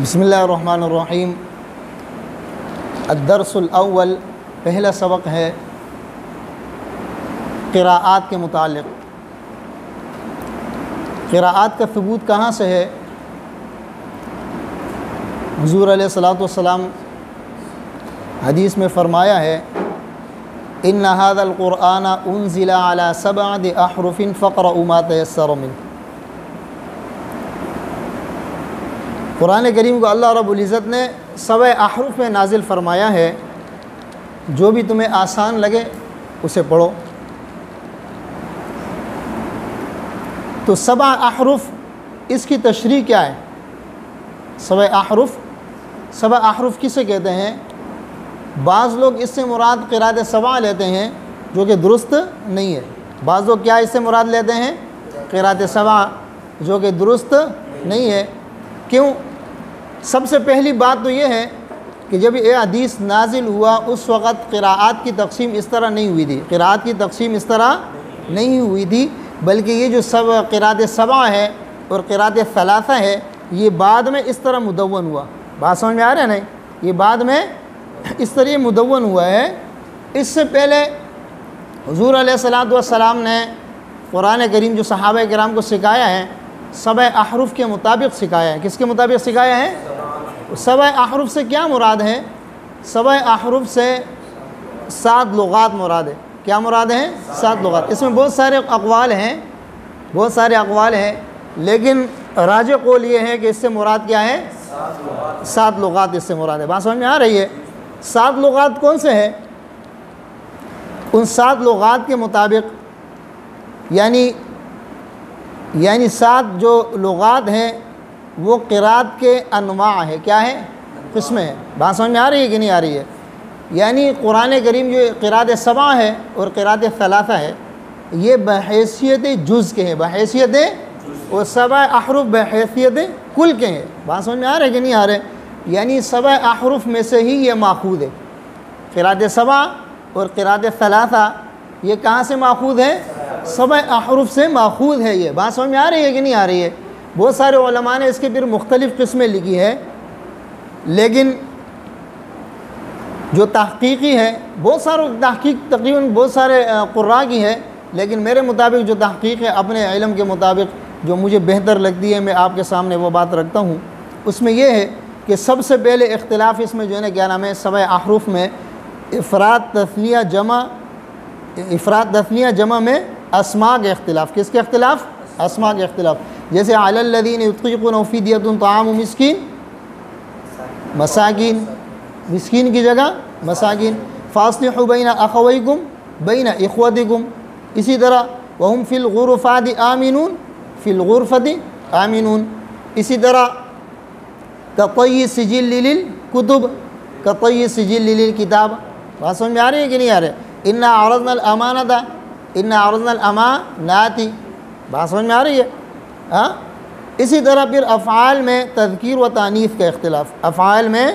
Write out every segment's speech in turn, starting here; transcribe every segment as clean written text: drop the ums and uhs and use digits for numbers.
بسم اللہ الرحمن الرحیم۔ الدرس الاول، پہلا سبق ہے قراءات کے متعلق۔ قراءات کا ثبوت کہاں سے ہے؟ حضور علیہ الصلوۃ والسلام حدیث میں فرمایا ہے ان هذا القرآن انزل على 7 احرف فاقرؤوا ما تيسر منه۔ قرآن کریم کو اللہ رب العزت نے 7 احرف میں نازل فرمایا ہے، جو بھی تمہیں آسان لگے اسے پڑھو۔ تو 7 احرف، اس کی تشریح کیا ہے؟ 7 احرف کسے کہتے ہیں؟ بعض لوگ اس سے مراد قراءت 7 لیتے ہیں، جو کہ درست نہیں ہے۔ بعض لوگ کیا اس سے مراد لیتے ہیں؟ قراءت 7، جو کہ درست نہیں ہے۔ کیوں؟ سب سے پہلی بات تو یہ ہے کہ جب یہ حدیث نازل ہوا اس وقت قراءات کی تقسیم اس طرح نہیں ہوئی تھی، قراءات کی تقسیم اس طرح نہیں ہوئی تھی، بلکہ یہ جو قراءت 7 ہے اور قراءت 3 ہے، یہ بعد میں اس طرح مدون ہوا۔ بات سمجھ میں آ رہا ہے نہیں؟ یہ بعد میں اس طرح مدون ہوا ہے۔ اس سے پہلے حضور علیہ الصلوۃ والسلام نے قرآن کریم جو صحابہ کرام کو سکھایا ہے، 7 احرف کے مطابق سکھایا ہے۔ کس کے مطابق سکھایا ہے؟ 7 احرف سے کیا مراد ہے؟ 7 احرف سے 7 لغات مراد ہے۔ کیا مراد ہے؟ 7 لغات۔ اس میں بہت سارے اقوال ہیں، لیکن راجح قول یہ ہے کہ اس سے مراد کیا ہے؟ 7 لغات اس سے مراد ہے۔ بات سمجھ میں آ رہی ہے؟ 7 لغات کون سے ہیں؟ ان 7 لغات کے مطابق یعنی 7 جو لغات ہیں وہ قراءت کے انواع ہے۔ کیا ہے؟ قسمیں ہیں۔ بات سمجھ میں آ رہی ہے کہ نہیں آ رہی ہے؟ یعنی قرآن کریم جو قراءت 7 ہے اور قراءت 3 ہے، یہ بحیثیت جز کے ہیں، اور 7 احرف بحیثیت کل کے ہیں۔ بات سمجھ میں آ رہا ہے کہ نہیں آ رہے؟ یعنی 7 احرف میں سے ہی یہ ماخوذ ہے۔ قراءت 7 اور قراءت 3 یہ کہاں سے ماخوذ ہے؟ 7 احرف سے ماخوذ ہے۔ یہ بات سمجھ میں آ رہی ہے کہ نہیں آ رہی ہے؟ بہت سارے علماء نے اس کے پھر مختلف قسمیں لکھی ہے، لیکن جو تحقیقی ہے، تقریباً بہت سارے قراء کی ہے، لیکن میرے مطابق جو تحقیق ہے اپنے علم کے مطابق جو مجھے بہتر لگتی ہے، میں آپ کے سامنے وہ بات رکھتا ہوں۔ اس میں یہ ہے کہ سب سے پہلے اختلاف اس میں جو ہے نا کیا نام ہے، 7 احرف میں افراد تثنیہ جمع میں اسماء کے اختلاف۔ کس کے اختلاف؟ اسماء کے اختلاف۔ جیسے علی الذین یطیقونہ فدیۃ طعام مسکین، مساکین، مسکین کی جگہ مساکین۔ فاصلحوا بین اخویکم بین اخوتکم۔ اسی طرح وہم فی الغرفات آمنون، فی الغرفۃ آمنون۔ اسی طرح کطی سجل للکتب، کطی سجل للکتاب۔ بات سمجھ میں آ رہی ہے کہ نہیں آ رہے؟ انا عرضنا الامانات۔ بات سمجھ میں آ رہی ہے؟ ہاں۔ اسی طرح پھر افعال میں تذکیر و تانیث کا اختلاف، افعال میں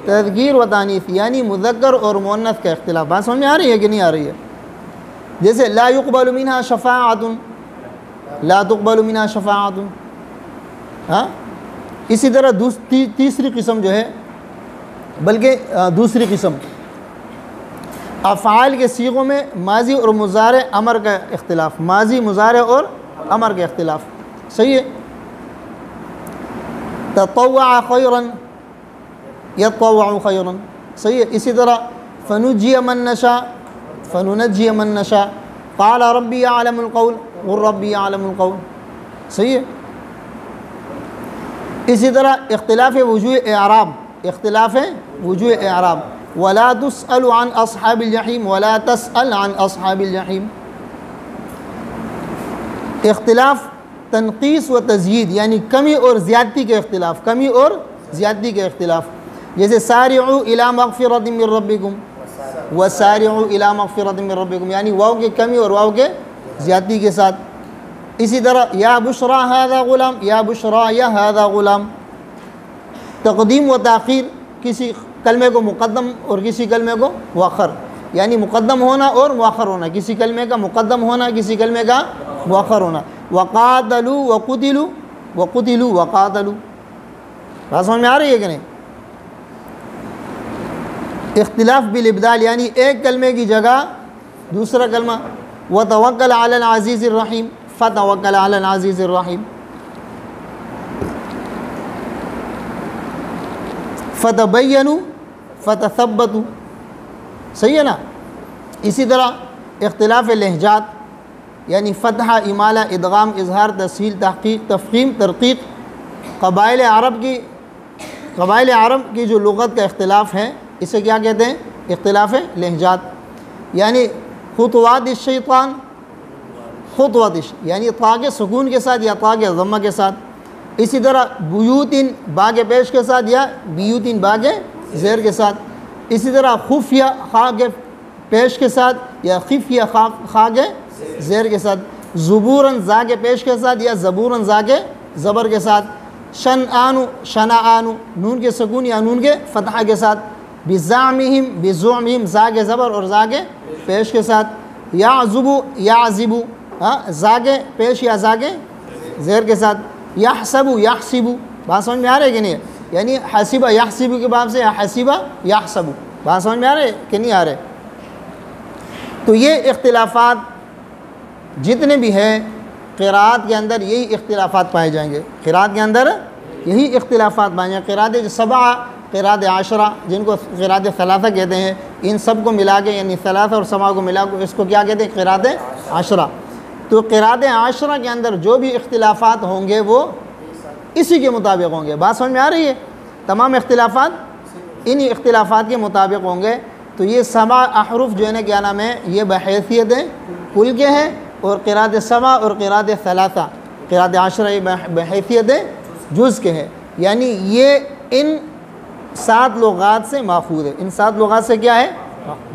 تذکیر و تانیث یعنی مذکر اور مؤنث کا اختلاف۔ بات سمجھ میں آ رہی ہے کہ نہیں آ رہی ہے؟ جیسے لا يقبل منها شفاعۃ، لا تقبل منها شفاعۃ۔ ہاں۔ اسی طرح تیسری قسم جو ہے، بلکہ دوسری قسم افعال کے صیغوں میں ماضی اور مضارع امر کا اختلاف، ماضی مضارع اور امر کا اختلاف۔ صحیح ہے؟ تطوع خیرا، یطوع خیرا۔ صحیح ہے؟ اسی طرح فنجی من نشاء، فننجی من نشاء۔ قال ربی یعلم القول، قل ربی یعلم القول۔ صحیح ہے؟ اسی طرح اختلاف وجوہ اعراب، ولا تسأل عن اصحاب الجحیم، ولا تسأل عن اصحاب الجحیم۔ اختلاف تنقیص و تزیید یعنی کمی اور زیادتی کے اختلاف، کمی اور زیادتی کے اختلاف۔ جیسے سارعوا الی مغفرۃ من ربکم، وسارعوا الی مغفرۃ من ربکم، یعنی واو کے کمی اور واو کے زیادتی کے ساتھ۔ اسی طرح یا بشرا ھذا غلام، یا بشرا یا ھذا غلام۔ تقدیم و تاخیر، کسی کلمے کو مقدم اور کسی کلمے کو مؤخر، یعنی مقدم ہونا اور مؤخر ہونا، کسی کلمے کا مقدم ہونا، کسی کلمے کا مؤخر ہونا۔ وقاتلوا وقتلوا، وقتلوا وقاتلوا۔ بات سمجھ میں آ رہی ہے کہ نہیں؟ اختلاف بالابدال یعنی ایک کلمے کی جگہ دوسرا کلمہ. وتوکل علی العزیز الرحیم، فتوکل علی العزیز الرحیم. فتبینوا فتثبتوا، صحیح ہے نا؟ اسی طرح اختلاف لہجات یعنی فتح، امالہ، ادغام، اظہار، تسہیل، تحقیق، تفخیم، ترقیق. قبائل عرب کی جو لغت کا اختلاف ہے اسے کیا کہتے ہیں؟ اختلاف لہجات. یعنی خطوات الشیطان، خطوات یعنی طا کے سکون کے ساتھ یا طا کے ضمہ کے ساتھ. اسی طرح بیوتن با کے پیش کے ساتھ یا بیوتن با کے زیر کے ساتھ. اسی طرح خفیہ خا کے پیش کے ساتھ یا خفیہ خا کے زیر کے ساتھ. زبوراً زا کے پیش کے ساتھ یا زبوراً زا کے زبر کے ساتھ. شنآن شنآن نون کے سکون یا نون کے فتحہ کے ساتھ. بزعمہم بزعمہم زا کے زبر اور زا کے پیش کے ساتھ. یعزب یعزب زا کے پیش یا زا کے زیر کے ساتھ. یحسب یحسب، بات سمجھ میں آ رہے کہ نہیں؟ یعنی حسبہ یحسب کے باب سے حسبہ یحسب. بات سمجھ میں آ رہے کہ نہیں آ رہے؟ تو یہ اختلافات جتنے بھی ہیں قراءت کے اندر یہی اختلافات پائے جائیں گے. قراءت کے اندر یہی اختلافات پائے جائیں گے. قراءت سبع، قراءت عشرہ جن کو قراءت ثلاثہ کہتے ہیں، ان سب کو ملا کے یعنی ثلاثہ اور سبع کو ملا کے اس کو کیا کہتے ہیں؟ قراءت عشرہ. تو قراءت عشرہ کے اندر جو بھی اختلافات ہوں گے وہ اسی کے مطابق ہوں گے. بات سمجھ میں آ رہی ہے؟ تمام اختلافات انہی اختلافات کے مطابق ہوں گے. تو یہ سبع احرف جو ہے نا کیا نام ہے، یہ بحیثیت کل کے ہیں. اور قراءت سبع اور قراءت ثلاثہ، قراءت عشرہ یہ بحیثیت جز کے ہیں. یعنی یہ ان 7 لغات سے ماخوذ ہے. ان 7 لغات سے کیا ہے؟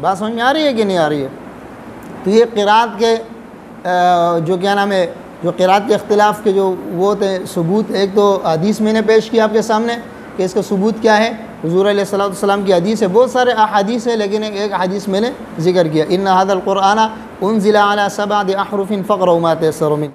بات سمجھ میں آ رہی ہے کہ نہیں آ رہی ہے؟ تو یہ قراءت کے جو کیا نام ہے، جو قراءت کے اختلاف کے جو وہ تھے ثبوت، ایک تو حدیث میں نے پیش کیا آپ کے سامنے کہ اس کا ثبوت کیا ہے. حضور علیہ السلام کی حدیث ہے، بہت سارے احادیث ہیں لیکن ایک حدیث میں نے ذکر کیا، ان ھذا القرآن انزل علی 7 احرف فاقرؤوا ما تيسر منه.